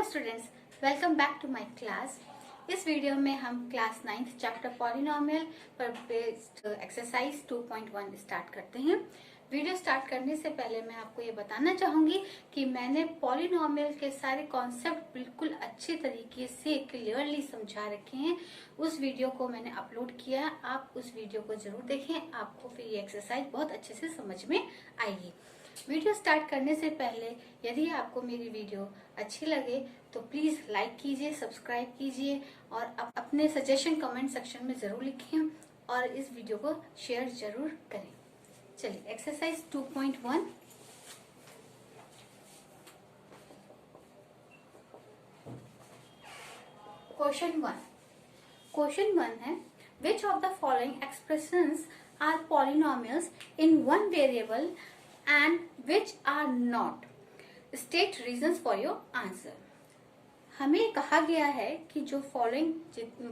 Students, welcome back to my class. इस video में हम क्लास 9th चैप्टर पॉलिनोमियल पर बेस्ड एक्सरसाइज 2.1 स्टार्ट करते हैं। वीडियो स्टार्ट करने से पहले मैं आपको ये बताना चाहूंगी कि मैंने पॉलिनोमियल के सारे कॉन्सेप्ट बिल्कुल अच्छे तरीके से क्लियरली समझा रखे हैं। उस वीडियो को मैंने अपलोड किया है, आप उस वीडियो को जरूर देखें, आपको फिर ये एक्सरसाइज बहुत अच्छे से समझ में आएगी। वीडियो स्टार्ट करने से पहले यदि आपको मेरी वीडियो अच्छी लगे तो प्लीज लाइक कीजिए, सब्सक्राइब कीजिए और अपने सजेशन कमेंट सेक्शन में जरूर लिखें और इस वीडियो को शेयर जरूर करें। चलिए एक्सरसाइज 2.1 क्वेश्चन 1 है, which of the following expressions are polynomials in one variable and which are not? State reasons for your answer। हमें कहा गया है कि जो फॉलोइंग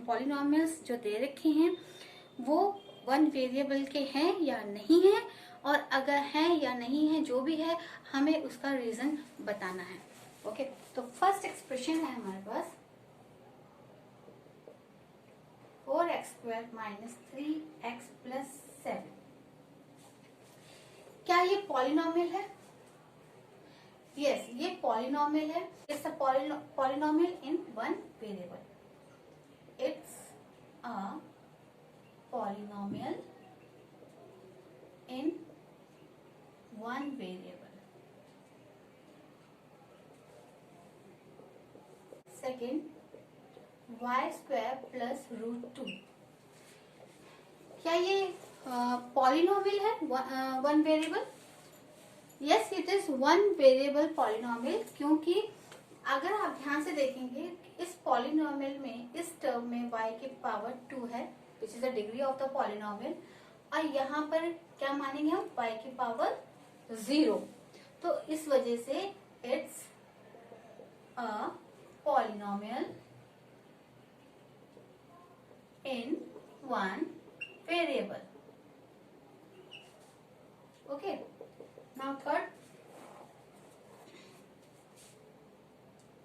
पॉलिनोमियल्स जो दे रखे हैं वो वन वेरिएबल के हैं या नहीं है, और अगर हैं या नहीं है जो भी है हमें उसका रीजन बताना है। ओके, तो फर्स्ट एक्सप्रेशन है हमारे पास 4x² - 3x + 7। क्या ये पॉलिनोमियल है? यस, ये पॉलिनोमियल है। It's a polynomial in one variable. It's a polynomial in one variable. Second, y² + √2। क्या ये पॉलिनोमियल है one variable? Yes, it is one variable polynomial, क्योंकि अगर आप ध्यान से देखेंगे इस पॉलिनोमियल में इस टर्म में y की पावर 2 है which is the degree of the polynomial, और यहाँ पर क्या मानेंगे हम y की पावर 0। तो इस वजह से it's a polynomial in one variable. Okay, now third,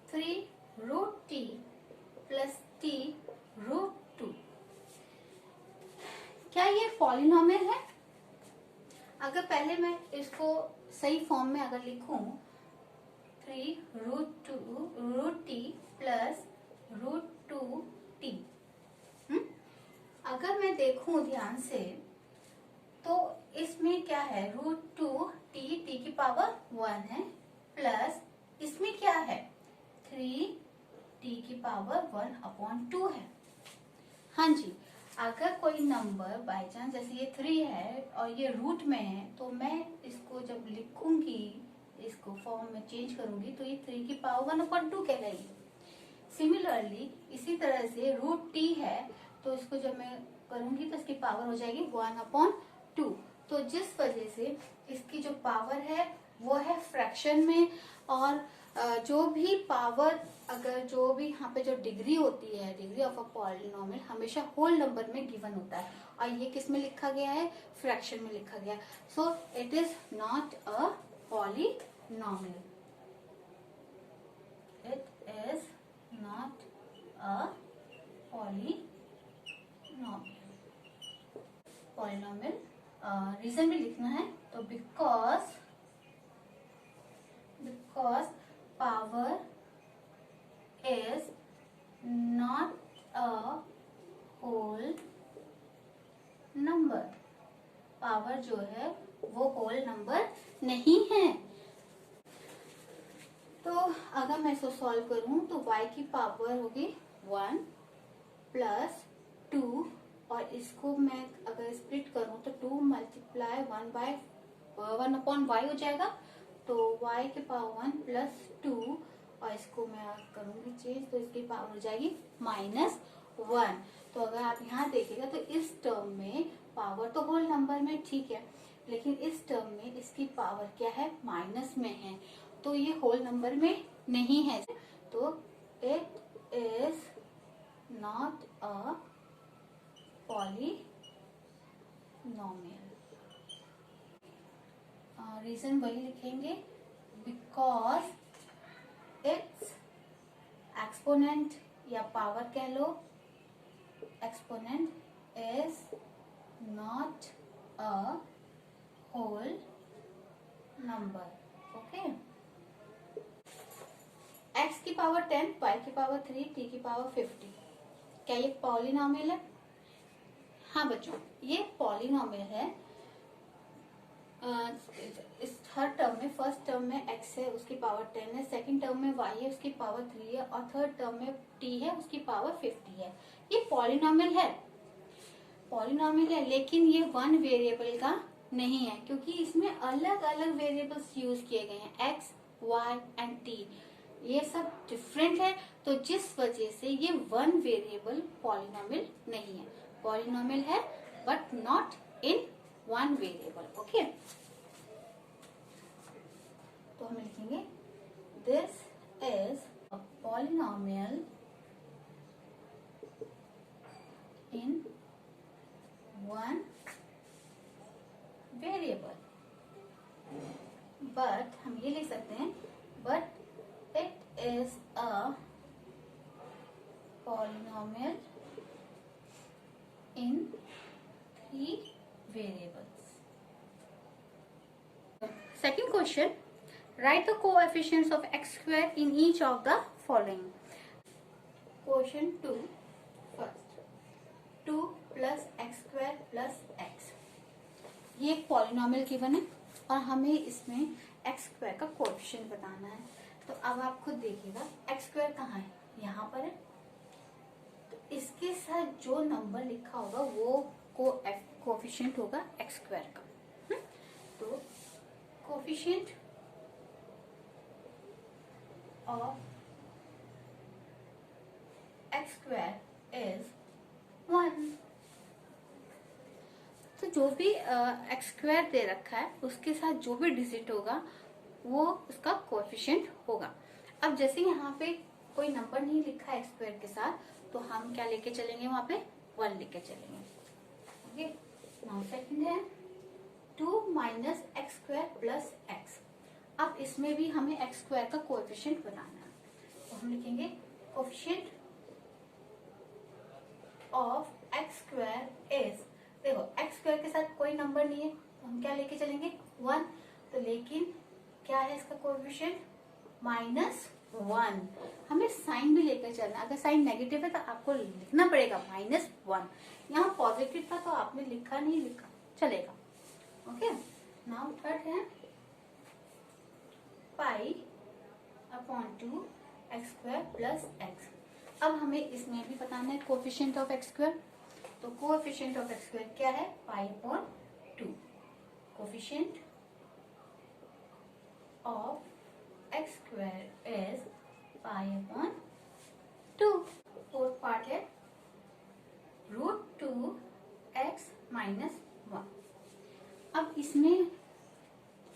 3√t + t √2। क्या ये पॉलिनोमियल है? अगर पहले मैं इसको सही फॉर्म में अगर लिखूं 3√t + √2t, अगर मैं देखूं ध्यान से तो इसमें क्या है, √2t t की पावर 1 है, प्लस इसमें क्या है 3t की पावर 1/2 है। हाँ जी, अगर कोई नंबर बाय चांस जैसे ये 3 है और ये रूट में है तो मैं इसको जब लिखूंगी, इसको फॉर्म में चेंज करूंगी तो ये 3 की पावर 1/2 कहलाएगी। सिमिलरली इसी तरह से √t है तो इसको जब मैं करूंगी तो इसकी पावर हो जाएगी 1/2। तो जिस वजह से इसकी जो पावर है वो है फ्रैक्शन में, और जो भी पावर अगर जो भी यहाँ पे जो डिग्री होती है, डिग्री ऑफ अ पॉलिनोमियल हमेशा होल नंबर में गिवन होता है, और ये किस में लिखा गया है, फ्रैक्शन में लिखा गया है। So it is not a polynomial. It is not a polynomial. Reason भी लिखना है, तो because power is not a whole number. Power जो है वो होल नंबर नहीं है। तो अगर मैं इसको सॉल्व करूं तो y की पावर होगी 1 + 2, और इसको मैं अगर स्प्लिट करूं तो 2 × 1/1/y हो जाएगा, तो y की पावर 1 + 2, और इसको मैं करूंगी चेंज तो इसकी पावर हो जाएगी -1। तो अगर आप यहाँ देखिएगा तो इस टर्म में पावर तो होल नंबर में ठीक है, लेकिन इस टर्म में इसकी पावर क्या है, माइनस में है, तो ये होल नंबर में नहीं है। तो it is not a polynomial. Reason वही लिखेंगे, बिकॉज इट्स एक्सपोनेंट या पावर कह लो, exponent is not a whole number. Okay, x की पावर 10, y की पावर 3, t की पावर 50, क्या ये पॉलिनोमियल है? हाँ बच्चों, ये पॉलिनोमियल है। इस थर्ड टर्म में, फर्स्ट टर्म में x है, उसकी पावर 10 है, सेकंड टर्म में y है, उसकी पावर 3 है, और थर्ड टर्म में t है, उसकी पावर 50 है। ये पॉलिनोमियल है, पॉलिनोमियल है, लेकिन ये वन वेरिएबल का नहीं है, क्योंकि इसमें अलग अलग वेरिएबल्स यूज किए गए हैं, x, y एंड t, ये सब डिफरेंट है। तो जिस वजह से ये वन वेरिएबल पॉलिनोमियल नहीं है, पॉलिनोमियल है but not in one variable. Okay, तो हम लिखेंगे this is a polynomial in one variable, but हम ये लिख सकते हैं but it is a polynomial in 3 variables. Second question, write the coefficients of x square in each of the following. Question 2 first, 2 plus x square plus x, ये एक polynomial given है और हमें इसमें x स्क्वायर का coefficient बताना है। तो अब आप खुद देखिएगा x स्क्वायर कहाँ है, यहाँ पर है, तो इसके साथ जो नंबर लिखा होगा वो कोएफिशिएंट होगा x स्क्वायर का। तो coefficient of x square is 1। तो जो भी x स्क्वायर दे रखा है उसके साथ जो भी डिजिट होगा वो उसका कोएफिशिएंट होगा। अब जैसे यहाँ पे कोई नंबर नहीं लिखा है x स्क्वायर के साथ, तो हम क्या लेके चलेंगे, वहां पे 1 लेके चलेंगे। ओके, नाउ सेकंड है 2 minus x square plus x. अब इसमें भी हमें एक्स स्क्वायर का कोएफिशिएंट बनाना है, तो हम लिखेंगे coefficient of x square is, देखो एक्स स्क्वायर के साथ कोई नंबर नहीं है तो हम क्या लेके चलेंगे 1, तो लेकिन क्या है इसका कोएफिशिएंट -1। हमें साइन भी लेकर चलना, अगर साइन नेगेटिव है तो आपको लिखना पड़ेगा -1, यहाँ पॉजिटिव था तो आपने लिखा नहीं, लिखा चलेगा। ओके, नाउ थर्ड है pi upon 2 x square plus x. अब हमें इसमें भी बताना है कोएफिशिएंट ऑफ एक्स स्क्वायर, तो कोएफिशिएंट ऑफ एक्स स्क्वायर क्या है, pi upon 2, coefficient of x square is pi upon 2। Fourth part है √2x माइनस 1। अब इसमें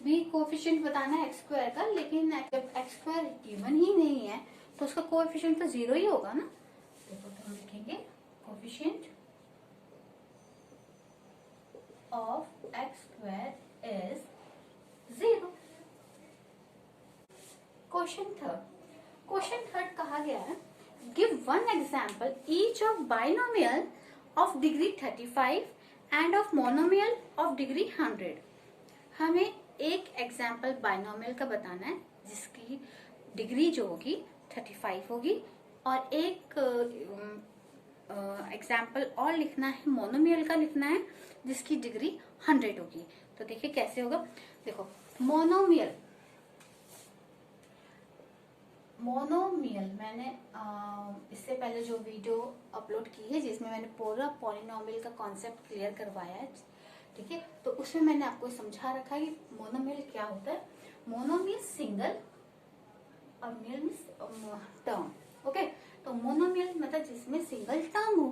भी कोएफिशिएंट बताना है एक्स स्क्वायर का, लेकिन जब एक्स स्क्वायर गिवन ही नहीं है तो उसका कोएफिशिएंट तो 0 ही होगा ना। देखो तो हम लिखेंगे coefficient of x square is 0। Question third कहा गया है, give one example each of binomial of degree 35 end of monomial of degree 100। हमें एक एग्जाम्पल बाइनोमियल का बताना है जिसकी डिग्री जो होगी 35 होगी, और एक एग्जाम्पल और लिखना है, मोनोमियल का लिखना है जिसकी डिग्री 100 होगी। तो देखिए कैसे होगा, देखो मोनोमियल मैंने इससे पहले जो वीडियो अपलोड की है जिसमें मैंने पूरा पॉलिनोमियल का कॉन्सेप्ट क्लियर करवाया है, ठीक है, तो उसमें मैंने आपको समझा रखा है कि मोनोमियल क्या होता है। मोनोमियल सिंगल और मियल मींस टर्म। ओके, तो मोनोमियल मतलब जिसमें सिंगल टर्म हो।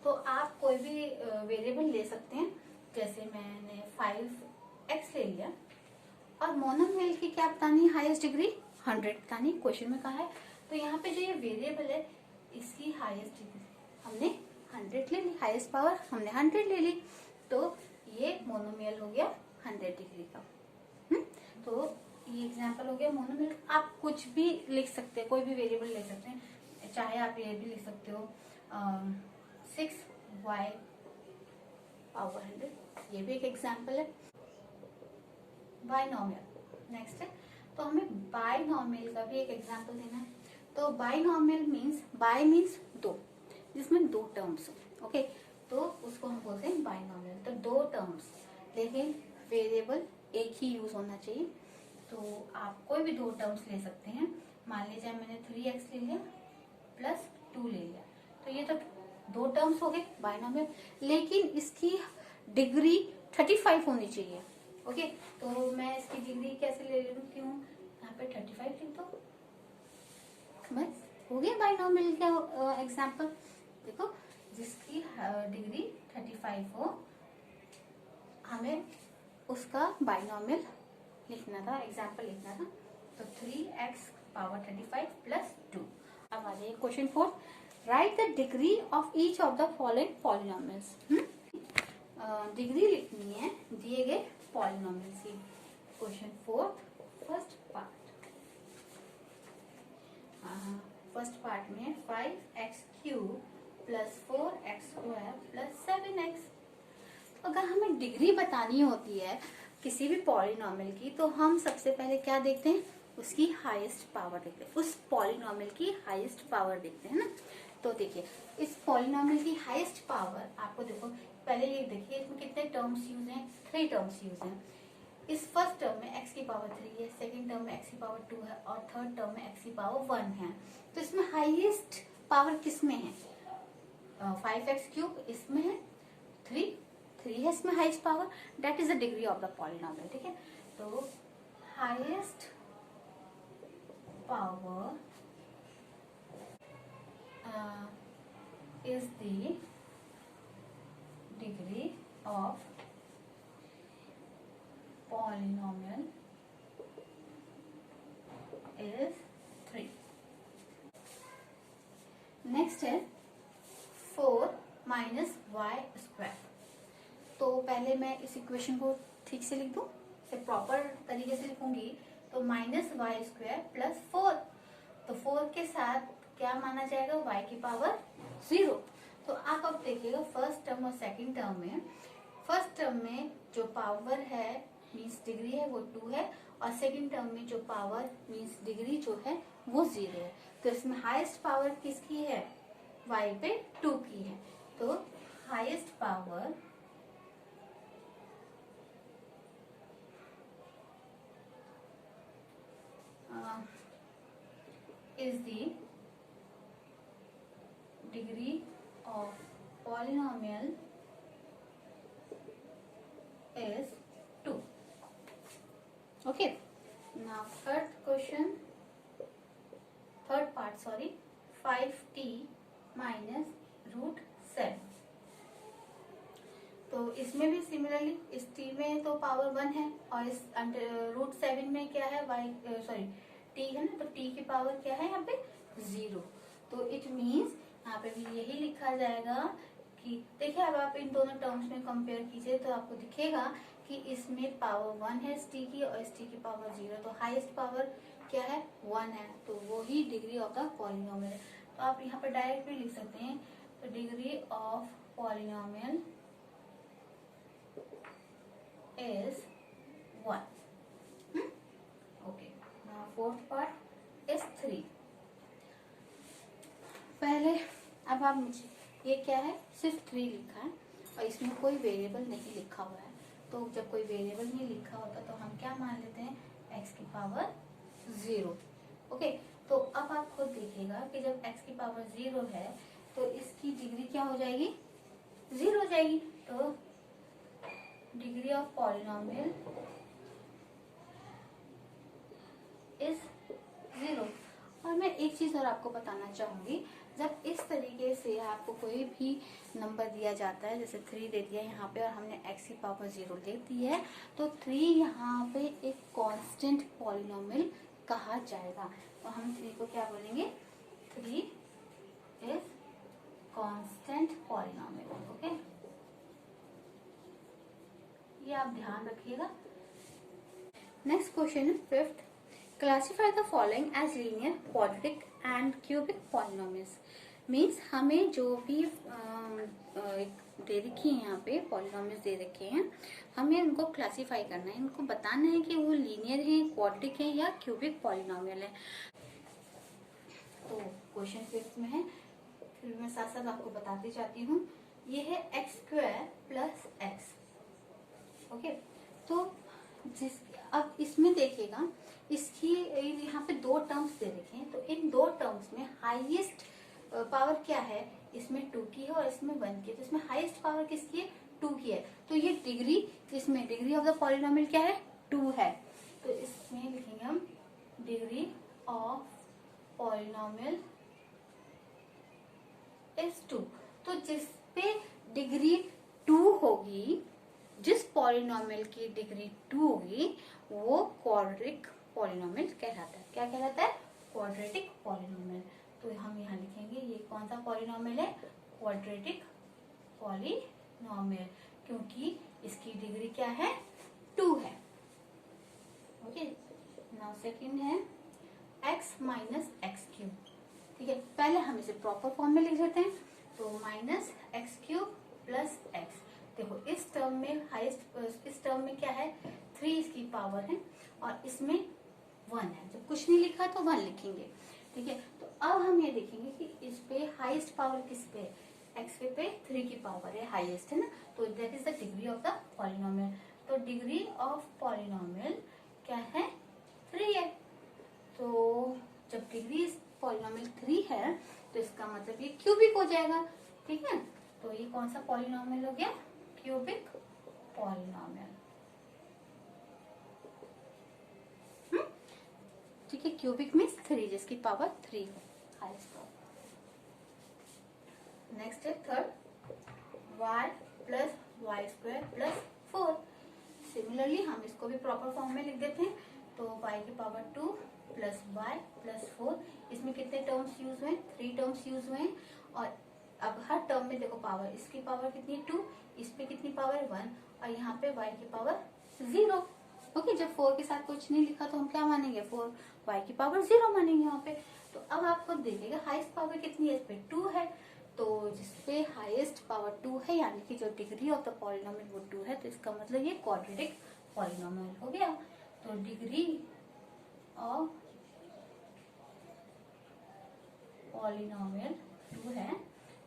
तो आप कोई भी वेरिएबल ले सकते हैं, जैसे मैंने 5x ले लिया, और मोनोमियल की क्या बतानी है, हाईएस्ट डिग्री 100 बतानी, क्वेश्चन में कहा है। तो यहाँ पे जो ये वेरिएबल है इसकी हाईएस्ट डिग्री हमने 100 ले ली, हाईएस्ट पावर हमने 100 ले ली, तो ये मोनोमियल हो गया 100 डिग्री का। तो ये एग्जाम्पल हो गया मोनोमियल। आप कुछ भी लिख सकते हैं, कोई भी वेरिएबल ले सकते हैं, चाहे आप ये भी लिख सकते हो 6y पावर 100, ये भी एक एग्जाम्पल है। बाइनॉमियल नेक्स्ट है, तो हमें बाइनॉमियल का भी एक एग्जाम्पल देना है। तो बाइनॉमियल मीन्स, बाय मीन्स दो, जिसमें दो टर्म्स हो, ओके, तो उसको हम बोलते हैं बाइनॉमियल। तो दो टर्म्स लेकिन वेरिएबल एक ही यूज होना चाहिए। तो आप कोई भी दो टर्म्स ले सकते हैं। मान लीजिए मैंने 3x ले लिया प्लस 2 ले लिया, तो ये तो दो टर्म्स हो गए बाइनॉमियल, लेकिन इसकी डिग्री 35 होनी चाहिए। ओके, तो मैं इसकी डिग्री कैसे ले लेती हूँ, यहाँ पे 35 लिख दो, बस हो गया बाइनॉमियल का एग्जाम्पल। देखो, जिसकी डिग्री 35 हो, हमें उसका बाइनॉमियल लिखना था, एग्जाम्पल लिखना था। तो 3x पावर 35 प्लस 2। अब आ जाइए question 4, right the degree of each of the following polynomials. Degree लिखनी है दिए गए पॉलिनॉमियल्स की। Question 4 first part, first part में 5x³ plus 4x² plus 7x। अगर हमें डिग्री बतानी होती है किसी भी पॉलिनॉमियल की, तो हम सबसे पहले क्या देखते हैं, उसकी हाईएस्ट पावर देखते हैं, उस पॉलिनॉमियल की हाईएस्ट पावर देखते हैं ना। तो देखिए, इस पॉलिनॉमियल की हाईएस्ट पावर आपको, देखो पहले ये देखिए इसमें कितने टर्म्स यूज हैं, 3 टर्म्स यूज हैं। इस फर्स्ट टर्म में x की पावर 3 है, सेकंड टर्म में x की पावर 2 है, और थर्ड टर्म में x की पावर 1 है। तो इसमें हाईएस्ट पावर किसमें है, 5x³ इसमें है, 3 है इसमें highest power, that is the degree of the polynomial. ठीक है, तो highest power is the degree of polynomial is 3। Next है 4 माइनस वाई स्क्वायर। तो पहले मैं इस इक्वेशन को ठीक से लिख दूं, इसे प्रॉपर तरीके से लिखूंगी। तो माइनस वाई स्क्वायर प्लस 4, तो 4 के साथ क्या माना जाएगा, y की पावर 0। तो आप अब देखिएगा फर्स्ट टर्म और सेकंड टर्म में, फर्स्ट टर्म में जो पावर है मीन्स डिग्री है वो 2 है, और सेकंड टर्म में जो पावर मीन्स डिग्री जो है वो 0 है। तो इसमें हाईएस्ट पावर किसकी है, y पे 2 की है। तो highest power is the degree of polynomial is 2। Okay, now third part 5t minus √7। तो इसमें भी सिमिलरली इस t में तो पावर 1 है, और इस √7 में क्या है, t है ना, तो t की पावर क्या है यहाँ पे 0। तो इट मीन्स यहाँ पे भी यही लिखा जाएगा कि, देखिए अब आप इन दोनों टर्म्स में कंपेयर कीजिए तो आपको दिखेगा कि इसमें पावर 1 है इस t की, और इस t की पावर 0। तो हाईएस्ट पावर क्या है, 1 है, तो वो ही डिग्री ऑफ द पॉलिनॉमियल। तो आप यहाँ पे डायरेक्ट भी लिख सकते हैं, तो degree of polynomial is 1। Okay, now fourth part is 3। पहले अब आप मुझे, ये क्या है, सिर्फ 3 लिखा है और इसमें कोई वेरिएबल नहीं लिखा हुआ है। तो जब कोई वेरिएबल नहीं लिखा होता तो हम क्या मान लेते हैं, x की पावर 0। ओके, तो अब आप खुद देखिएगा कि जब x की पावर 0 है तो इसकी डिग्री क्या हो जाएगी, 0 हो जाएगी। तो डिग्री ऑफ पॉलिनॉमियल इज 0। और मैं एक चीज और आपको बताना चाहूंगी, जब इस तरीके से आपको कोई भी नंबर दिया जाता है, जैसे 3 दे दिया यहाँ पे और हमने x की पावर 0 दे दी है, तो 3 यहाँ पे एक कांस्टेंट पॉलिनॉमियल कहा जाएगा। तो हम 3 को क्या बोलेंगे, 3 इज कांस्टेंट पॉलिनॉमियल। ओके, ये आप ध्यान रखिएगा। नेक्स्ट क्वेश्चन है fifth, classify the following as linear, quadratic and cubic polynomials. Means हमें जो भी दे रखी है यहाँ पे पॉलिनोमियल्स दे रखे हैं, हमें इनको क्लासीफाई करना है, इनको बताना है कि वो लीनियर है, क्वाड्रेटिक है या क्यूबिक पॉलिनोमियल है। तो क्वेश्चन फिफ्थ में है, फिर मैं साथ साथ आपको बताती जाती हूँ। ये है x square plus x. Okay, तो जिस अब इसमें देखिएगा, इसकी यहाँ पे दो टर्म्स दे रखे हैं, तो इन दो टर्म्स में हाईएस्ट पावर क्या है, इसमें 2 की है और इसमें 1 की है, तो इसमें हाईएस्ट पावर किसकी है, 2 की है। तो ये डिग्री, इसमें डिग्री ऑफ द पॉलिनोमियल क्या है, 2 है। तो इसमें लिखेंगे हम डिग्री ऑफ पॉलिनोमियल इज 2। तो जिसपे डिग्री 2 होगी, जिस पॉलिनोमियल की डिग्री 2 होगी, वो क्वाड्रेटिक पॉलिनोमियल कहलाता है। क्या कहलाता है, क्वाड्रेटिक पॉलिनोमियल। तो हम यहाँ लिखेंगे ये कौन सा पॉलिनोमियल है, क्वाड्रेटिक पॉलिनोमियल, क्योंकि इसकी डिग्री क्या है, 2 है। ओके, नाउ सेकंड है x माइनस एक्स क्यूब। ठीक है, पहले हम इसे प्रॉपर फॉर्म में लिख देते हैं। तो minus x cube plus x. देखो इस टर्म में हाईएस्ट, इस टर्म में क्या है, 3 इसकी पावर है और इसमें 1 है। जब कुछ नहीं लिखा तो 1 लिखेंगे। ठीक है, तो अब हम ये देखेंगे कि इस पे हाईएस्ट पावर किस पे, एक्स पे 3 की पावर है, हाईएस्ट है ना, तो that is the degree of the polynomial. तो डिग्री ऑफ पॉलिनोमियल क्या है, 3 है। तो जब डिग्री पॉलिनोमियल 3 है तो इसका मतलब ये क्यूबिक हो जाएगा। ठीक है, तो ये कौन सा पॉलिनोमियल हो गया, क्यूबिक पॉलिनोमियल। ठीक है, क्यूबिक मीन्स 3, जिसकी पावर 3 हो, हाईएस्ट पावर। नेक्स्ट है third, y plus y square plus 4। Similarly हम इसको भी प्रॉपर फॉर्म में लिख देते हैं। तो y की पावर 2 प्लस वाई प्लस 4। इसमें कितने टर्म्स यूज हुए, 3 टर्म्स यूज हुए। और अब हर टर्म में देखो पावर, इसकी पावर कितनी है 2, इस पे कितनी पावर है 1, और यहाँ पे y की पावर 0। ओके, जब 4 के साथ कुछ नहीं लिखा तो हम क्या मानेंगे, 4 y की पावर 0 मानेंगे यहाँ पे। तो अब आपको देखिएगा हाईएस्ट पावर कितनी है, इस पे 2 है। तो जिसपे हाईएस्ट पावर 2 है, यानी कि जो डिग्री ऑफ द पॉलिनोमियल वो 2 है, तो इसका मतलब ये क्वाड्रेटिक पॉलिनोमियल हो गया। तो डिग्री ऑफ पॉलिनोमियल 2 है,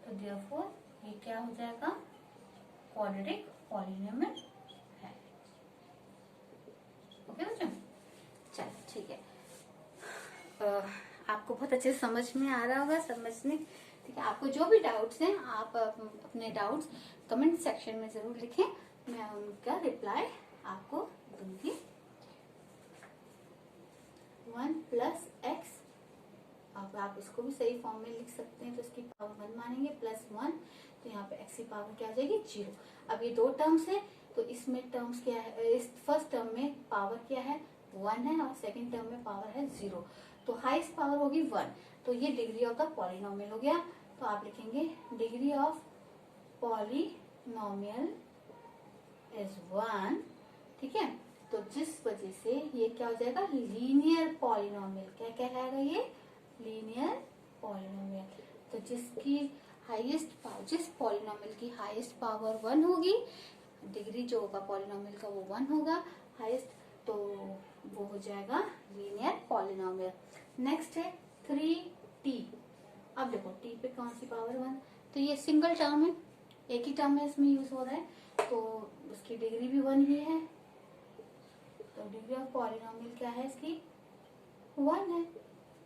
तो देयरफॉर ये क्या हो जाएगा, क्वाड्रेटिक पॉलिनोमियल है। ओके बच्चों, चलो ठीक है। आपको बहुत अच्छे से समझ में आ रहा होगा, समझने। ठीक है, आपको जो भी डाउट्स हैं आप अपने डाउट्स कमेंट सेक्शन में जरूर लिखें, मैं उनका रिप्लाई आपको दूंगी। 1 प्लस एक्स, अब आप इसको भी सही फॉर्म में लिख सकते हैं, तो इसकी पावर 1 मानेंगे प्लस 1, तो यहाँ पे एक्स की पावर क्या आ जाएगी, 0। अब ये दो टर्म्स है, तो इसमें टर्म्स क्या है, इस फर्स्ट टर्म में पावर क्या है, 1 है, और सेकंड टर्म में पावर है 0। तो हाईएस्ट पावर होगी 1, तो ये डिग्री ऑफ द पॉलिनोमियल हो गया। तो आप लिखेंगे डिग्री ऑफ पॉलिनोमियल इज 1। ठीक है, तो जिस वजह से ये क्या हो जाएगा, लीनियर पॉलिनोमियल। क्या कहलाएगा ये, लीनियर पॉलिनोमियल। तो जिसकी हाईएस्ट पावर, जिस पॉलिनोमियल की हाईएस्ट पावर 1 होगी, डिग्री जो होगा पॉलिनोमियल का वो 1 होगा हाईएस्ट, तो वो हो जाएगा लीनियर पॉलिनोमियल। नेक्स्ट है 3t। अब देखो t पे कौन सी पावर 1, तो ये सिंगल टर्म है, एक ही टर्म में इसमें यूज हो रहा है, तो उसकी डिग्री भी 1 ही है। तो डिग्री ऑफ पॉलिनोमियल क्या है, इसकी 1 है,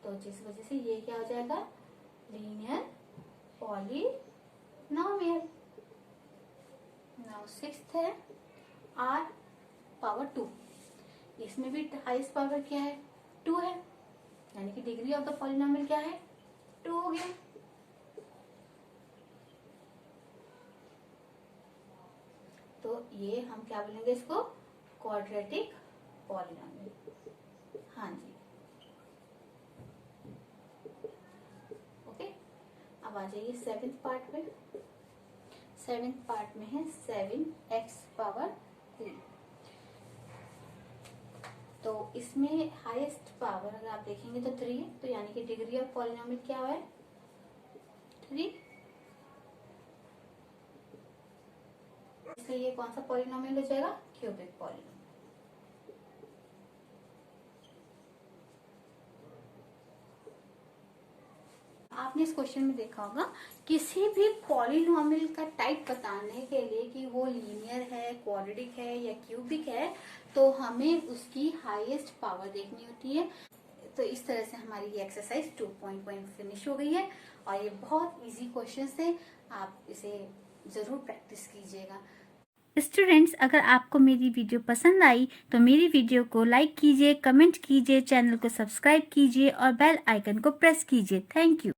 तो जिस वजह से ये क्या हो जाएगा, लीनियर पॉलिनोमियल। नाउ सिक्स्थ है r पावर 2। इसमें भी हाईएस्ट पावर क्या है, 2 है, यानी कि डिग्री ऑफ द पॉलिनोमियल क्या है, 2 हो गया। तो ये हम क्या बोलेंगे इसको, क्वाड्रेटिक पॉलिनोमियल। हाँ जी, ओके। अब आ जाइए 7th पार्ट में। 7th पार्ट में है 7x पावर 3। तो इसमें हाईएस्ट पावर अगर आप देखेंगे तो 3 है, तो यानी कि डिग्री ऑफ पॉलिनोमियल क्या है 3, इसलिए ये कौन सा पॉलिनोमियल हो जाएगा क्यूबिक पॉलिनोमियल। आपने इस क्वेश्चन में देखा होगा किसी भी पॉलिनोमियल का टाइप बताने के लिए कि वो लीनियर है, क्वाड्रेटिक है या क्यूबिक है, तो हमें उसकी हाईएस्ट पावर देखनी होती है। तो इस तरह से हमारी ये एक्सरसाइज 2.1 फिनिश हो गई है और ये बहुत इजी क्वेश्चन थे, आप इसे जरूर प्रैक्टिस कीजिएगा। स्टूडेंट्स, अगर आपको मेरी वीडियो पसंद आई तो मेरी वीडियो को लाइक कीजिए, कमेंट कीजिए, चैनल को सब्सक्राइब कीजिए और बेल आइकन को प्रेस कीजिए। Thank you.